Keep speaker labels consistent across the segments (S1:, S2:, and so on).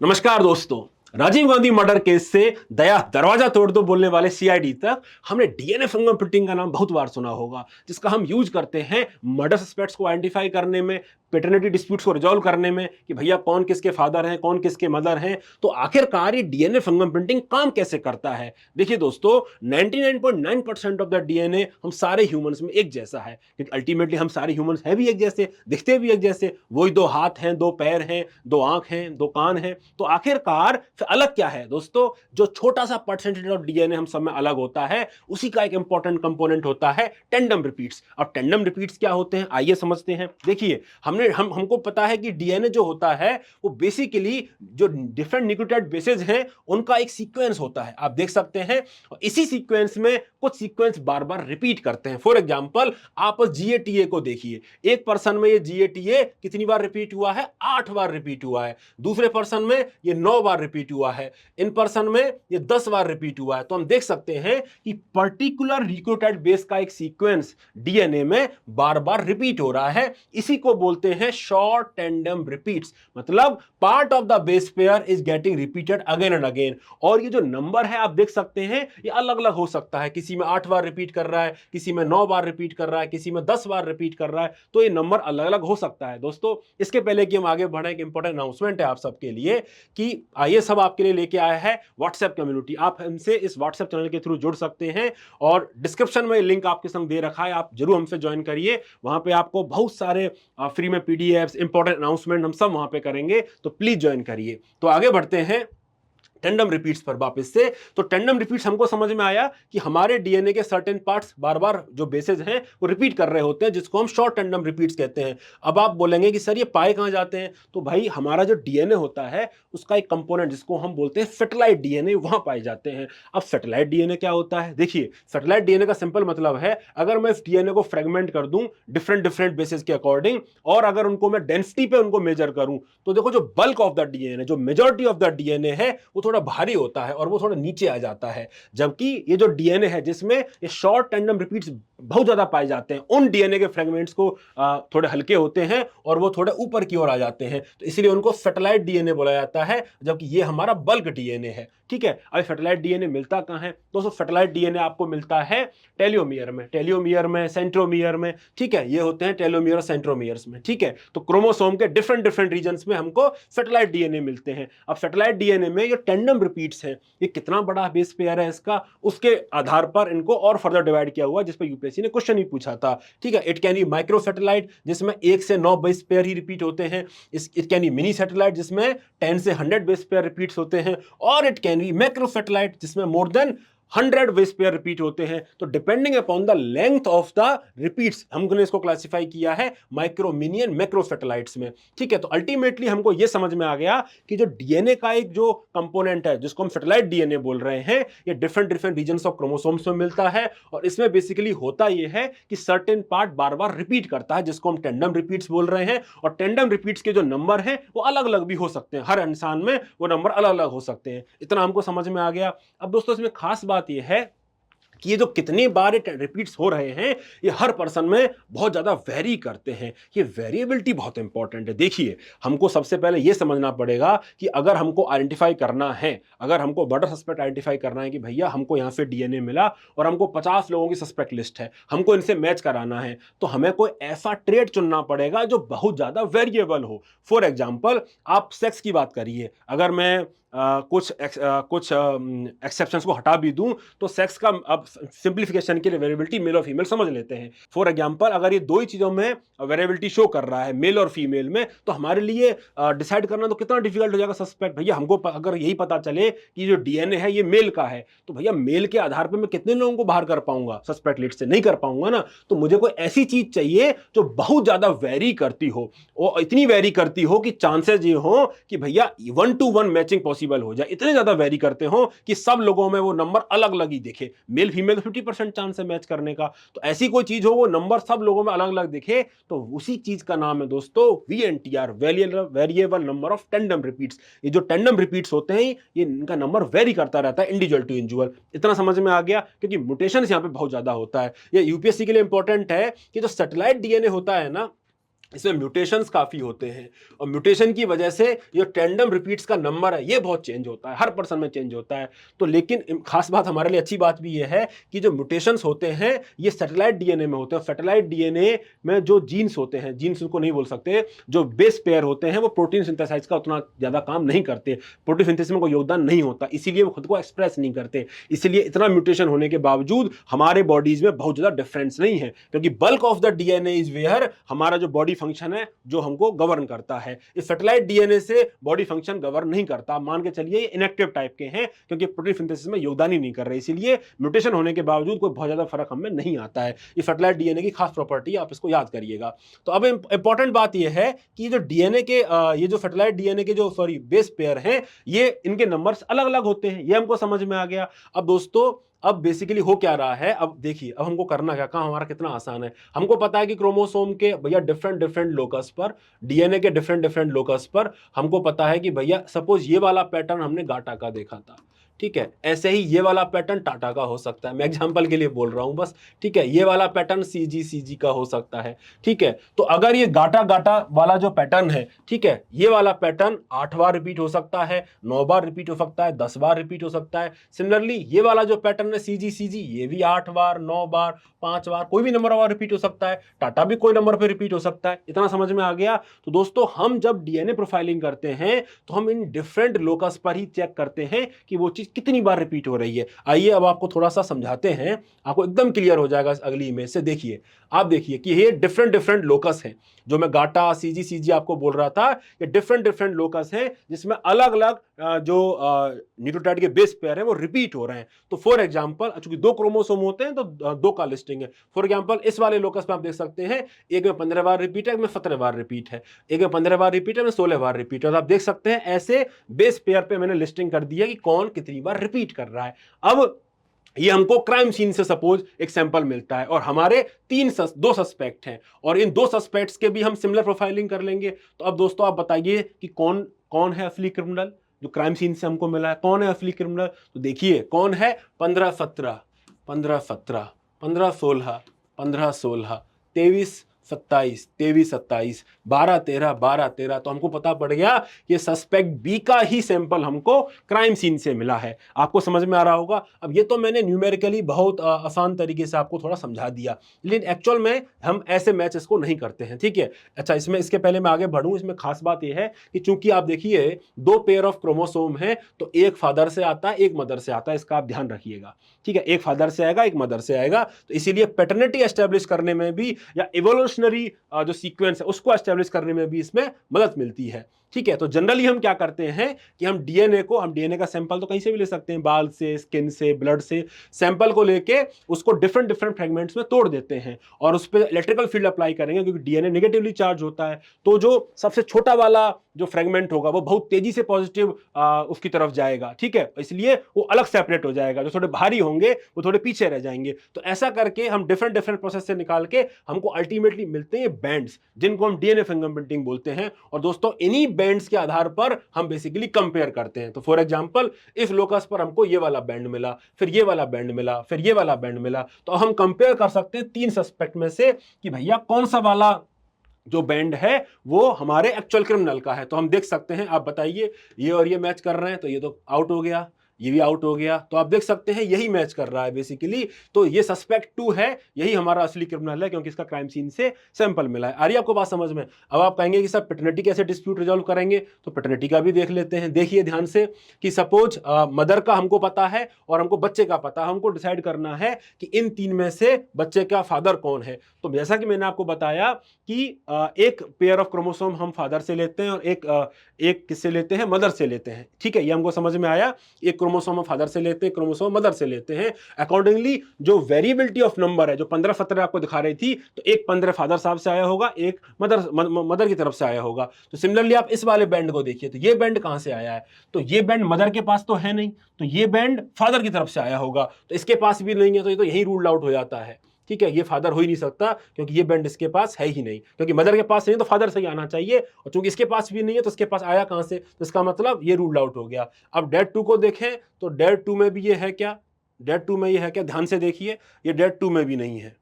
S1: नमस्कार दोस्तों। Rajiv Gandhi murder case से दया दरवाजा तोड़ दो बोलने वाले सीआईडी तक हमने डीएनए फिंगरप्रिंटिंग का नाम बहुत बार सुना होगा, जिसका हम यूज करते हैं मर्डर सस्पेक्ट्स को आइडेंटिफाई करने में, पेटर्निटी डिस्प्यूट्स को रिजॉल्व करने में कि भैया कौन किसके फादर हैं, कौन किसके मदर हैं। तो आखिरकार ये डीएनए फिंगरप्रिंटिंग काम कैसे करता है? देखिए दोस्तों, 99.9% ऑफ द डीएनए हम सारे ह्यूमंस में एक जैसा है, क्योंकि अल्टीमेटली हम सारे ह्यूमंस हैं भी एक जैसे, दिखते भी एक जैसे, वही दो हाथ हैं, दो पैर हैं, दो आंख हैं, दो कान हैं। तो आखिरकार फिर अलग क्या है दोस्तों? जो छोटा सा परसेंटेज ऑफ डीएनए हम सब में अलग होता है, उसी का एक इंपॉर्टेंट कंपोनेंट होता है टेंडम रिपीट्स। अब टेंडम रिपीट्स क्या होते हैं, आइए समझते हैं। देखिए, हमको पता है कि डीएनए जो होता है वो बेसिकली जो डिफरेंट न्यूक्लियोटाइड बेसेस हैं उनका एक सीक्वेंस होता है, आप देख सकते हैं। और इसी सीक्वेंस में कुछ सीक्वेंस बार बार रिपीट करते हैं। फॉर एग्जांपल, आप जीएटीए को देखिए, एक पर्सन में ये जीएटीए कितनी बार रिपीट हुआ है? 8 बार रिपीट हुआ है। दूसरे पर्सन में ये 9 बार रिपीट हुआ है। इन पर्सन में ये 10 बार रिपीट हुआ है। तो हम देख सकते हैं कि पर्टिकुलर न्यूक्लियोटाइड बेस का एक सीक्वेंस डीएनए में बार बार रिपीट हो रहा है। इसी को बोलते हैं शॉर्ट टेंडम रिपीट्स, मतलब part of the base pair is getting repeated again and again. और ये जो नंबर है आप देख सकते हैं ये अलग अलग हो सकता है, किसी में 8 बार रिपीट कर रहा है, किसी में 9 बार रिपीट कर रहा है, किसी में 10 बार रिपीट कर रहा है। तो ये नंबर अलग अलग हो सकता है। दोस्तों, इसके पहले कि हम आगे बढ़े, एक इंपॉर्टेंट अनाउंसमेंट है आप सबके लिए कि ये सब आपके लिए लेके आया है व्हाट्सएप कम्युनिटी। आप हमसे इस व्हाट्सएप चैनल के थ्रू जुड़ सकते हैं और डिस्क्रिप्शन में लिंक आपके संग दे रखा है, आप जरूर हमसे ज्वाइन करिए। वहां पे आपको बहुत सारे फ्री में पीडीएफ्स, इंपॉर्टेंट अनाउंसमेंट हम सब वहां पे करेंगे, तो प्लीज ज्वाइन करिए। तो आगे बढ़ते हैं टेंडम रिपीट्स पर वापस से। तो टेंडम रिपीट्स हमको समझ में आया कि हमारे डीएनए के सर्टेन पार्ट्स बार बार जो बेसेस हैं वो रिपीट कर रहे होते हैं, जिसको हम शॉर्ट टेंडम रिपीट्स कहते हैं। अब आप बोलेंगे कि सर ये पाए कहां जाते हैं? तो भाई, हमारा जो डीएनए होता है उसका एक कंपोनेंट जिसको हम बोलते हैं सेटेलाइट डीएनए, वहां पाए जाते हैं। अब सेटेलाइट डीएनए क्या होता है? देखिए, सेटेलाइट डीएनए का सिंपल मतलब है, अगर मैं इस डीएनए को फ्रेगमेंट कर दूं डिफरेंट डिफरेंट बेसिस के अकॉर्डिंग, और अगर उनको मैं डेंसिटी पे उनको मेजर करूं, तो देखो जो बल्क ऑफ द डीएनए, जो मेजॉरिटी ऑफ द डीएनए है, वो थोड़ा भारी होता है और वो थोड़ा नीचे आ जाता है। जबकि ये जो डीएनए है जिसमें ये शॉर्ट टेंडम रिपीट्स बहुत ज्यादा पाए जाते हैं, उन डीएनए के फ्रेगमेंट्स को थोड़े हल्के होते हैं और वो थोड़े ऊपर की ओर आ जाते हैं, तो इसलिए उनको सैटेलाइट डीएनए बोला जाता है, जबकि ये हमारा बल्क डीएनए है। ठीक है, अब सैटेलाइट डीएनए मिलता कहां है दोस्तों? सैटेलाइट डीएनए आपको मिलता है टेलोमियर में, टेलोमियर में, सेंट्रोमियर में। ठीक है, ये होते हैं टेलोमियर और सेंट्रोमियर्स में। ठीक है, तो क्रोमोसोम के डिफरेंट डिफरेंट रीजन्स में हमको सैटेलाइट डीएनए मिलते हैं। अब सैटेलाइट डीएनए में ये टेंडम रिपीट्स हैं, ये कितना बड़ा बेस पेयर है इसका, उसके आधार पर इनको और फर्दर डिवाइड किया हुआ, जिस पर यूपीएससी ने क्वेश्चन ही पूछा था। ठीक है, it can B micro satellite जिसमें 1 से 9 बेस पेयर ही रिपीट होते हैं। It can B mini satellite जिसमें 10 से 100 बेस पेयर रिपीट्स होते हैं, और it can be macro satellite जिसमें more than 100 base pair repeat होते हैं। तो depending upon the length of the repeats हमने इसको क्लासिफाई किया है micro, mini and macro satellites में। ठीक है, तो अल्टीमेटली हमको यह समझ में आ गया कि जो डीएनए का एक जो कंपोनेंट है जिसको हम सैटेलाइट डीएनए बोल रहे हैं, ये different different regions of chromosomes में मिलता है, और इसमें बेसिकली होता यह है कि सर्टेन पार्ट बार बार रिपीट करता है, जिसको हम टेंडम रिपीट्स बोल रहे हैं। और टेंडम रिपीट्स के जो नंबर हैं वो अलग अलग भी हो सकते हैं, हर इंसान में वो नंबर अलग अलग हो सकते हैं। इतना हमको समझ में आ गया। अब दोस्तों, इसमें खास बात यह है कि ये जो कितनी बार रिपीट्स हो रहे हैं ये हर पर्सन में बहुत ज्यादा वेरी करते हैं। ये वेरिएबिलिटी बहुत इंपॉर्टेंट है। देखिए, हमको सबसे पहले ये समझना पड़ेगा कि अगर हमको आइडेंटिफाई करना है, अगर हमको मर्डर सस्पेक्ट आइडेंटिफाई करना है कि भैया हमको यहाँ से डीएनए मिला और हमको 50 लोगों की सस्पेक्ट लिस्ट है, हमको इनसे मैच कराना है, तो हमें कोई ऐसा ट्रेड चुनना पड़ेगा जो बहुत ज्यादा वेरिएबल हो। फॉर एग्जाम्पल, आप सेक्स की बात करिए, अगर मैं कुछ एक्सेप्शंस को हटा भी दूं तो सेक्स का अब सिंप्लीफिकेशन के लिए वेरिएबिलिटी मेल और फीमेल समझ लेते हैं। फॉर एग्जांपल, अगर ये दो ही चीजों में वेरिएबिलिटी शो कर रहा है, मेल और फीमेल में, तो हमारे लिए डिसाइड करना तो कितना डिफिकल्ट हो जाएगा सस्पेक्ट। भैया हमको अगर यही पता चले कि जो डीएनए है ये मेल का है, तो भैया मेल के आधार पर मैं कितने लोगों को बाहर कर पाऊंगा सस्पेक्ट लिस्ट से? नहीं कर पाऊंगा ना। तो मुझे कोई ऐसी चीज चाहिए जो बहुत ज्यादा वेरी करती हो, और इतनी वेरी करती हो कि चांसेस ये हो कि भैया 1 to 1 मैचिंग पॉसिबल हो जाए, इतने ज्यादा वेरी करते हो कि सब लोगों में वो नंबर अलग अलग ही दिखे। मेल फीमेल 50% चांस है मैच करने का, तो ऐसी कोई चीज हो वो नंबर सब लोगों में अलग अलग दिखे, तो उसी चीज का नाम है दोस्तों VNTR, variable number of tandem repeats. ये जो टेंडम रिपीट्स होते हैं ये इनका नंबर वेरी करता रहता है इंडिविजुअल टू इंडिविजुअल। इतना समझ में आ गया, क्योंकि म्यूटेशन यहाँ पे बहुत ज्यादा होता है। ये यूपीएससी के लिए इंपॉर्टेंट है कि जो सैटेलाइट डीएनए होता है ना, इसमें म्यूटेशंस काफी होते हैं और म्यूटेशन की वजह से जो टेंडम रिपीट्स का नंबर है ये बहुत चेंज होता है, हर पर्सन में चेंज होता है। तो लेकिन खास बात हमारे लिए अच्छी बात भी ये है कि जो म्यूटेशंस होते हैं ये सैटेलाइट डीएनए में होते हैं। सैटेलाइट डीएनए में जो जीन्स होते हैं, जीन्स उनको नहीं बोल सकते, जो बेस पेयर होते हैं वो प्रोटीन सिंथेसाइज का उतना ज्यादा काम नहीं करते, प्रोटीन सिंथेसिस में कोई योगदान नहीं होता, इसीलिए वो खुद को एक्सप्रेस नहीं करते। इसीलिए इतना म्यूटेशन होने के बावजूद हमारे बॉडीज में बहुत ज्यादा डिफरेंस नहीं है, क्योंकि bulk of the DNA is where हमारा जो बॉडी फंक्शन है जो हमको गवर्न करता है। इस सैटेलाइट डीएनए से बॉडी फंक्शन गवर्न नहीं करता, मान के चलिए ये इनएक्टिव टाइप के हैं क्योंकि प्रोटीन सिंथेसिस में योगदान ही नहीं कर रहे, इसीलिए म्यूटेशन होने के बावजूद कोई बहुत ज्यादा फर्क हमें नहीं आता है। ये सैटेलाइट डीएनए की खास प्रॉपर्टी, आप इसको याद करिएगा। तो अब इंपॉर्टेंट बात यह है कि जो डीएनए के ये जो सैटेलाइट डीएनए के जो बेस पेयर हैं ये इनके नंबर्स अलग अलग होते हैं, ये हमको समझ में आ गया। अब दोस्तों अब बेसिकली हो क्या रहा है, अब देखिए अब हमको करना क्या, काम हमारा कितना आसान है। हमको पता है कि क्रोमोसोम के भैया डिफरेंट डिफरेंट लोकस पर, डीएनए के डिफरेंट डिफरेंट लोकस पर हमको पता है कि भैया सपोज ये वाला पैटर्न हमने गाटा का देखा था, ठीक है, ऐसे ही ये वाला पैटर्न टाटा का हो सकता है, मैं एग्जांपल के लिए बोल रहा हूं बस, ठीक है, ये वाला पैटर्न सीजी का हो सकता है, ठीक है। तो अगर ये गाटा गाटा वाला जो पैटर्न है, ठीक है, ये वाला पैटर्न 8 बार रिपीट हो सकता है, 9 बार रिपीट हो सकता है, 10 बार रिपीट हो सकता है। सिमिलरली ये वाला जो पैटर्न है सीजी ये भी 8 बार, 9 बार, 5 बार, कोई भी नंबर और रिपीट हो सकता है, टाटा भी कोई नंबर पे रिपीट हो सकता है। इतना समझ में आ गया। तो दोस्तों हम जब डीएनए प्रोफाइलिंग करते हैं तो हम इन डिफरेंट लोकस पर ही चेक करते हैं कि वो चीज कितनी बार रिपीट हो रही है। आइए अब आपको थोड़ा सा समझाते हैं, आपको एकदम क्लियर हो जाएगा अगली इमेज से। देखिए, आप देखिए कि ये डिफरेंट डिफरेंट लोकस हैं, जो मैं गाटा सीजी आपको बोल रहा था, ये डिफरेंट डिफरेंट लोकस हैं जिसमें अलग अलग जो न्यूक्लियोटाइड के बेस पेयर हैं वो रिपीट हो रहे हैं। तो फॉर एग्जांपल चूंकि 2 क्रोमोसोम होते हैं तो 2 का लिस्टिंग है। फॉर एग्जांपल इस वाले लोकस में आप देख सकते हैं एक में 15 बार रिपीट है, एक में 17 बार रिपीट है, एक में 15 बार रिपीट है, में 16 बार रिपीट है। तो आप देख सकते हैं ऐसे बेस पेयर पे मैंने लिस्टिंग कर दी है कि कौन कितनी बार रिपीट कर रहा है। अब ये हमको क्राइम सीन से सपोज एक सैंपल मिलता है और हमारे 2 सस्पेक्ट हैं और इन 2 सस्पेक्ट्स के भी हम सिमिलर प्रोफाइलिंग कर लेंगे। तो अब दोस्तों आप बताइए कि कौन कौन है असली क्रिमिनल, जो क्राइम सीन से हमको मिला है, कौन है असली क्रिमिनल। तो देखिए कौन है, 15-17, 15-17, 15-16, 15-16, 23-27, 23-27, 12-13, 12-13। तो हमको पता पड़ गया कि सेस्पेक्ट बी का ही सैंपल हमको क्राइम सीन से मिला है। आपको समझ में आ रहा होगा। अब ये तो मैंने न्यूमेरिकली बहुत आसान तरीके से आपको थोड़ा समझा दिया, लेकिन एक्चुअल में हम ऐसे मैचेस को नहीं करते हैं, ठीक है। अच्छा, इसमें इसके पहले मैं आगे बढ़ूं, इसमें खास बात यह है कि चूंकि आप देखिए 2 पेयर ऑफ क्रोमोसोम है, तो एक फादर से आता है एक मदर से आता है, इसका आप ध्यान रखिएगा, ठीक है। एक फादर से आएगा एक मदर से आएगा, तो इसीलिए पैटर्निटी एस्टेब्लिश करने में भी या इवोल्यूशनरी जो सीक्वेंस है उसको एस्टेब्लिश करने में भी इसमें मदद मिलती है, ठीक है। तो जनरली हम क्या करते हैं कि हम डीएनए का सैंपल तो कहीं से भी ले सकते हैं, बाल से, स्किन से, ब्लड से, सैंपल को लेके उसको डिफरेंट डिफरेंट फ्रेगमेंट्स में तोड़ देते हैं और उस पर इलेक्ट्रिकल फील्ड अप्लाई करेंगे, क्योंकि डीएनए नेगेटिवली चार्ज होता है। तो जो सबसे छोटा वाला जो फ्रेगमेंट होगा वो बहुत तेजी से पॉजिटिव उसकी तरफ जाएगा, ठीक है, इसलिए वो अलग सेपरेट हो जाएगा। जो थोड़े भारी होंगे वो थोड़े पीछे रह जाएंगे। तो ऐसा करके हम डिफरेंट डिफरेंट प्रोसेस से निकाल के हमको अल्टीमेटली मिलते हैं बैंड्स, जिनको हम डीएनए फिंगरप्रिंटिंग बोलते हैं। और दोस्तों इन्हीं बैंड्स के आधार पर हम बेसिकली कंपेयर करते हैं। तो फॉर एग्जांपल इस लोकस पर हमको ये वाला बैंड मिला, फिर ये वाला बैंड मिला, फिर ये वाला बैंड मिला, तो हम कंपेयर कर सकते हैं 3 सस्पेक्ट में से कि भैया कौन सा वाला जो बैंड है वो हमारे एक्चुअल क्रिमिनल का है। तो हम देख सकते हैं, आप बताइए ये और ये मैच कर रहे हैं, तो ये तो आउट हो गया, ये भी आउट हो गया। तो आप देख सकते हैं यही मैच कर रहा है बेसिकली। तो ये सस्पेक्ट 2 है, यही हमारा असली क्रिमिनल है, क्योंकि इसका क्राइम सीन से सैंपल मिला है। आ रही है आपको बात समझ में। अब आप कहेंगे कि सर पैटर्निटी कैसे डिस्प्यूट रिजॉल्व करेंगे, तो पैटर्निटी का भी देख लेते हैं। देखिए ध्यान से कि सपोज मदर का हमको पता है और हमको बच्चे का पता है, हमको डिसाइड करना है कि इन 3 में से बच्चे का फादर कौन है। तो जैसा कि मैंने आपको बताया कि एक पेयर ऑफ क्रोमोसोम हम फादर से लेते हैं और एक किससे लेते हैं, मदर से लेते हैं, ठीक है, ये हमको समझ में आया। एक क्रोमोसोम हम फादर से लेते हैं, क्रोमोसोम मदर से लेते हैं। अकॉर्डिंगली जो वेरिएबिलिटी ऑफ नंबर है, जो 15-17 आपको दिखा रही थी, तो एक 15 फादर साहब से आया होगा, एक मदर की तरफ से आया होगा। तो सिमिलरली आप इस वाले बैंड को देखिए, तो ये बैंड कहां से आया है, तो ये बैंड मदर के पास तो है नहीं, तो ये बैंड फादर की तरफ से आया होगा, तो इसके पास भी नहीं है, तो ये तो यही रूल्ड आउट हो जाता है, ठीक है। ये फादर हो ही नहीं सकता, क्योंकि ये बैंड इसके पास है ही नहीं, क्योंकि मदर के पास नहीं तो फादर से ही आना चाहिए, और चूंकि इसके पास भी नहीं है तो इसके पास आया कहां से, तो इसका मतलब ये रूल आउट हो गया। अब डेड 2 को देखें, तो डेड 2 में भी ये है क्या, डेड 2 में ये है क्या, ध्यान से देखिए, ये डेड 2 में भी नहीं है,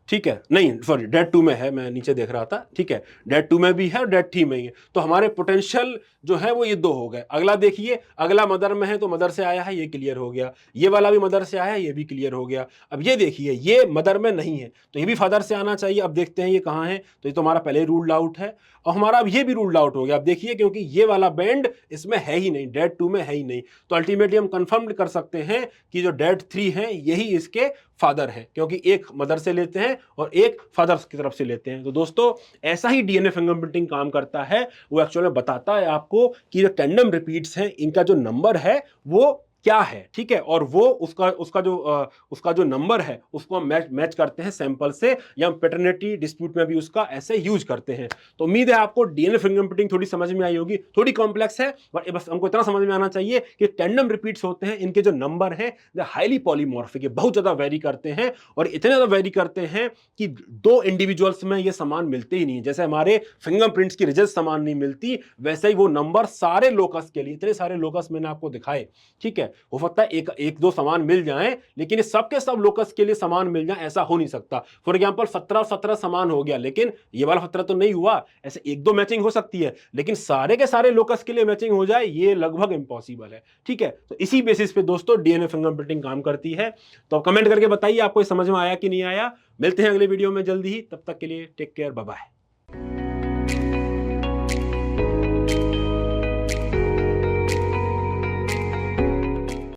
S1: ठीक है, नहीं सॉरी डेट 2 में है, मैं नीचे देख रहा था, ठीक है, डेट 2 में भी है और डेट 3 में ही है, तो हमारे पोटेंशियल जो है वो ये 2 हो गए। अगला देखिए, अगला मदर में है तो मदर से आया है, ये क्लियर हो गया, ये वाला भी मदर से आया है, ये भी क्लियर हो गया। अब ये देखिए, ये मदर में नहीं है तो ये भी फादर से आना चाहिए। अब देखते हैं ये कहाँ है, तो ये तो हमारा पहले ही रूल्ड आउट है और हमारा अब ये भी रूल्ड आउट हो गया। अब देखिए, क्योंकि ये वाला बैंड इसमें है ही नहीं, डेट 2 में है ही नहीं, तो अल्टीमेटली हम कंफर्म कर सकते हैं कि जो डेट 3 है यही इसके फादर है, क्योंकि एक मदर से लेते हैं और एक फादर की तरफ से लेते हैं। तो दोस्तों, ऐसा ही डीएनए फिंगरप्रिंटिंग काम करता है। वो एक्चुअली बताता है आपको कि जो टैंडम रिपीट्स हैं इनका जो नंबर है वो क्या है, ठीक है, और वो उसका जो नंबर है उसको हम मैच करते हैं सैंपल से, या हम पैटर्निटी डिस्प्यूट में भी उसका ऐसे यूज करते हैं। तो उम्मीद है आपको डीएनए फिंगरप्रिंटिंग थोड़ी समझ में आई होगी, थोड़ी कॉम्प्लेक्स है बट बस हमको इतना समझ में आना चाहिए कि टैंडम रिपीट्स होते हैं, इनके जो नंबर है हाईली पॉलीमॉर्फिक है, बहुत ज्यादा वेरी करते हैं और इतने ज्यादा वेरी करते हैं कि दो इंडिविजुअल्स में ये समान मिलते ही नहीं। जैसे हमारे फिंगरप्रिंट्स की रिजल्ट समान नहीं मिलती, वैसे ही वो नंबर सारे लोकस के लिए, इतने सारे लोकस मैंने आपको दिखाए, ठीक है, हो सकता है एक दो समान मिल जाएं, लेकिन सबके सब लोकस के लिए समान मिल जाए ऐसा हो नहीं सकता। फॉर एग्जांपल 17 समान हो गया, लेकिन ये वाला 17 तो नहीं हुआ, ऐसे एक दो मैचिंग हो सकती है, लेकिन सारे के सारे लोकस के लिए मैचिंग हो जाए ये लगभग इंपॉसिबल है, ठीक है। तो इसी बेसिस पे दोस्तों डीएनए फिंगरप्रिंटिंग काम करती है। तो कमेंट करके बताइए आपको समझ में आया कि नहीं आया। मिलते हैं अगले वीडियो में जल्दी ही, तब तक के लिए टेक केयर, बाय बाय।